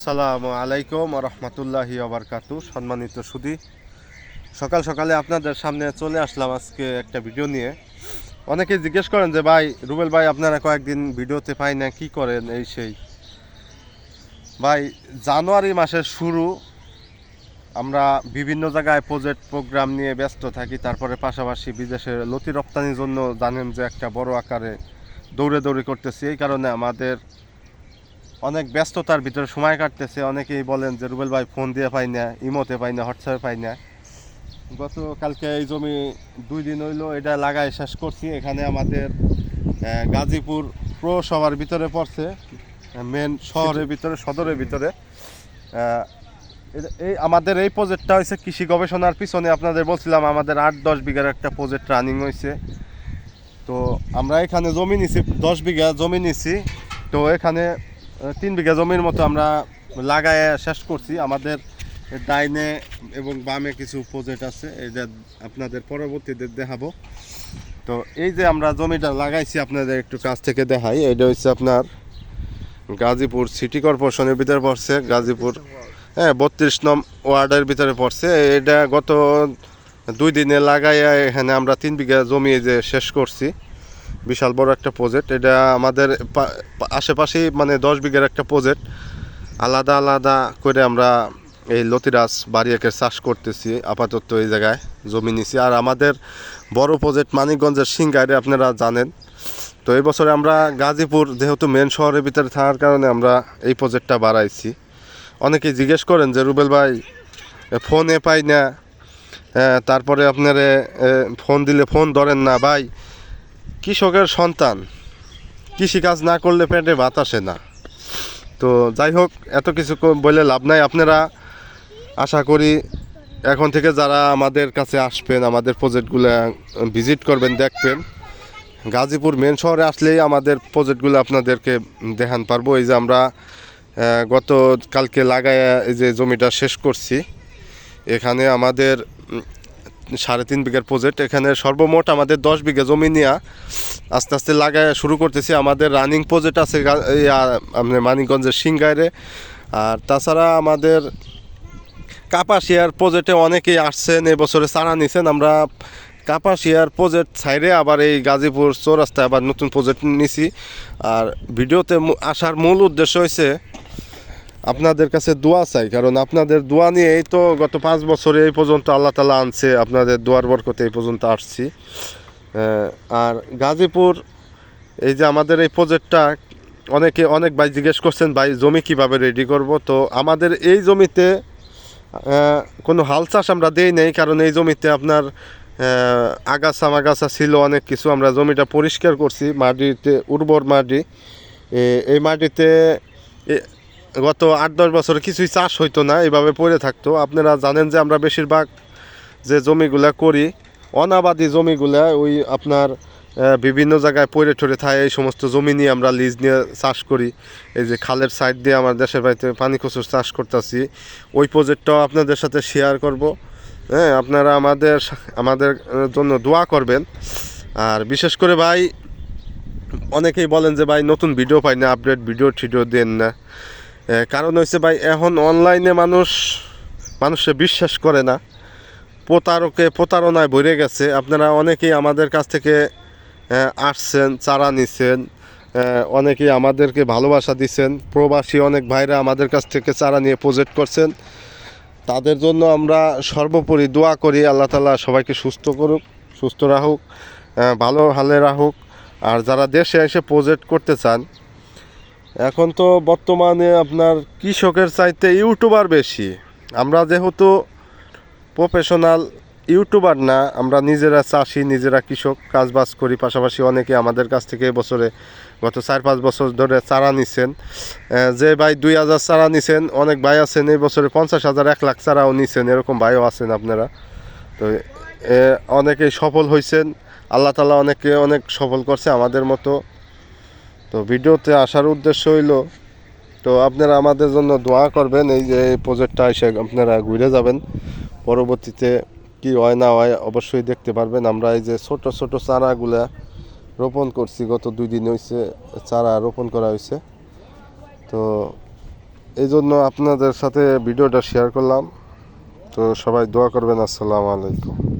আসসালামু আলাইকুম রহমতুল্লাহি ওবারকাতু। সম্মানিত সুধী, সকাল সকালে আপনাদের সামনে চলে আসলাম আজকে একটা ভিডিও নিয়ে। অনেকেই জিজ্ঞেস করেন যে ভাই রুবেল ভাই আপনারা কয়েকদিন ভিডিওতে পাই না, কি করেন এই সেই। ভাই জানুয়ারি মাসের শুরু, আমরা বিভিন্ন জায়গায় প্রজেক্ট প্রোগ্রাম নিয়ে ব্যস্ত থাকি। তারপরে পাশাপাশি বিদেশে লতি রপ্তানির জন্য জানেন যে একটা বড় আকারে দৌড়ে করতেছি। এই কারণে আমাদের অনেক ব্যস্ততার ভিতরে সময় কাটতেছে। অনেকেই বলেন যে রুবেল ভাই ফোন দিয়ে পাই না, ইমোতে পাই না, হোয়াটসঅ্যাপে পাই না। গতকালকে এই জমি 2 দিন হইলো এটা লাগাই শেষ করছি। এখানে আমাদের গাজীপুর পৌরসভার ভিতরে পড়ছে, মেন শহরের ভিতরে, সদরের ভিতরে। এই আমাদের এই প্রজেক্টটা হয়েছে কৃষি গবেষণার পিছনে। আপনাদের বলছিলাম আমাদের 8-10 বিঘার একটা প্রজেক্ট রানিং হয়েছে। তো আমরা এখানে জমি নিছি, 10 বিঘা জমি নিছি। তো এখানে 3 বিঘা জমির মতো আমরা লাগায় শেষ করছি। আমাদের ডাইনে এবং বামে কিছু প্রজেক্ট আছে, এটা আপনাদের পরবর্তীতে দেখাবো। তো এই যে আমরা জমিটা লাগাইছি আপনাদের একটু কাছ থেকে দেখাই। এটা হচ্ছে আপনার গাজীপুর সিটি কর্পোরেশনের ভিতরে পড়ছে, গাজীপুর 32 নং ওয়ার্ডের ভিতরে পড়ছে। এটা গত 2 দিনে লাগাইয়া এখানে আমরা 3 বিঘা জমি যে শেষ করছি। বিশাল বড় একটা প্রজেক্ট এটা আমাদের আশেপাশেই, মানে 10 বিঘার একটা প্রজেক্ট। আলাদা আলাদা করে আমরা এই লতিরাজ বাড়িয়াকের চাষ করতেছি। আপাতত এই জায়গায় জমি নিছি। আর আমাদের বড় প্রজেক্ট মানিকগঞ্জের সিংগাইরে আপনারা জানেন। তো এই বছরে আমরা গাজীপুর যেহেতু মেন শহরের ভিতরে থাকার কারণে আমরা এই প্রজেক্টটা বাড়াইছি। অনেকেই জিজ্ঞেস করেন যে রুবেল ভাই ফোনে পাই না, তারপরে আপনারা ফোন দিলে ফোন ধরেন না। ভাই কৃষকের সন্তান, কৃষিকাজ না করলে পেটে ভাত আসে না। তো যাই হোক, এত কিছু বলে লাভ নাই। আপনারা আশা করি এখন থেকে যারা আমাদের কাছে আসবেন, আমাদের প্রজেক্টগুলো ভিজিট করবেন, দেখবেন। গাজীপুর মেন শহরে আসলেই আমাদের প্রজেক্টগুলো আপনাদেরকে দেখান পারবো। এই যে আমরা গত কালকে লাগায় এই যে জমিটা শেষ করছি, এখানে আমাদের 3.5 বিঘার প্রজেক্ট। এখানে সর্বমোট আমাদের 10 বিঘা জমি নিয়ে আস্তে আস্তে লাগায় শুরু করতেছি। আমাদের রানিং প্রজেক্ট আছে মানিকগঞ্জের সিংগাইরে। আর তাছাড়া আমাদের কাপাসিয়ার প্রজেক্টে অনেকেই আসছেন, এবছরে চারা নিছেন। আমরা কাপাসিয়ার প্রজেক্ট ছাইরে আবার এই গাজীপুর চৌরাস্তায় আবার নতুন প্রজেক্ট নিছি। আর ভিডিওতে আসার মূল উদ্দেশ্য হয়েছে আপনাদের কাছে দোয়া চাই, কারণ আপনাদের দোয়া নিয়েই তো গত 5 বছরে এই পর্যন্ত আল্লাহ তাআলা আনছে। আপনাদের দোয়ার বরকতে এই পর্যন্ত আসছি। আর গাজীপুর এই যে আমাদের এই প্রজেক্টটা, অনেক ভাই জিজ্ঞেস করছেন ভাই জমি কিভাবে রেডি করব। তো আমাদের এই জমিতে কোনো হাল চাষ আমরা দেই নেই, কারণ এই জমিতে আপনার আগাছা ছিল অনেক কিছু। আমরা জমিটা পরিষ্কার করছি, মাটিতে উর্বর মাটি। এই মাটিতে গত 8-10 বছরে কিছুই চাষ হইতো না, এইভাবে পড়ে থাকতো। আপনারা জানেন যে আমরা বেশিরভাগ যে জমিগুলা করি, অনাবাদি জমিগুলা, ওই আপনার বিভিন্ন জায়গায় পড়ে ঠরে থাকে। এই সমস্ত জমি নিয়ে আমরা লিজ নিয়ে চাষ করি। এই যে খালের সাইড দিয়ে আমার দেশের বাড়িতে পানি কচুর চাষ করতেছি, ওই প্রজেক্টটাও আপনাদের সাথে শেয়ার করব। আপনারা আমাদের জন্য দোয়া করবেন। আর বিশেষ করে ভাই অনেকেই বলেন যে ভাই নতুন ভিডিও পাই না, আপডেট ভিডিও দেন না। কারণ হচ্ছে ভাই এখন অনলাইনে মানুষে বিশ্বাস করে না, প্রতারণায় ভরে গেছে। আপনারা অনেকেই আমাদের কাছ থেকে আসছেন, চারা নিছেন, অনেকেই আমাদেরকে ভালোবাসা দিচ্ছেন। প্রবাসী অনেক ভাইরা আমাদের কাছ থেকে চারা নিয়ে প্রজেক্ট করছেন। তাদের জন্য আমরা সর্বোপরি দোয়া করি, আল্লাহ তাআলা সবাইকে সুস্থ করুক, সুস্থ রাখুক, ভালো হালে রাখুক। আর যারা দেশে এসে প্রজেক্ট করতে চান, এখন তো বর্তমানে আপনার কৃষকের চাইতে ইউটিউবার বেশি। আমরা যেহেতু প্রফেশনাল ইউটিউবার না, আমরা নিজেরা চাষি, নিজেরা কৃষক, কাজবাজ করি। পাশাপাশি অনেকে আমাদের কাছ থেকে এবছরে গত 4-5 বছর ধরে চারা নিছেন। যে ভাই 2000 চারা নিছেন, অনেক ভাই আছেন এই বছরে 50,000, 1 লাখ চারাও নিছেন, এরকম ভাইও আছেন আপনারা। তো অনেকেই সফল হয়েছেন, আল্লাহ তাআলা অনেক সফল করছে আমাদের মতো। তো ভিডিওতে আসার উদ্দেশ্য হইল, তো আপনারা আমাদের জন্য দোয়া করবেন। এই যে এই প্রজেক্টটা এসে আপনারা ঘুরে যাবেন, পরবর্তীতে কি হয় না হয় অবশ্যই দেখতে পারবেন। আমরা এই যে ছোট ছোট চারাগুলা রোপণ করছি, গত 2 দিন হয়েছে চারা রোপণ করা হয়েছে। তো এই জন্য আপনাদের সাথে ভিডিওটা শেয়ার করলাম। তো সবাই দোয়া করবেন। আসসালামু আলাইকুম।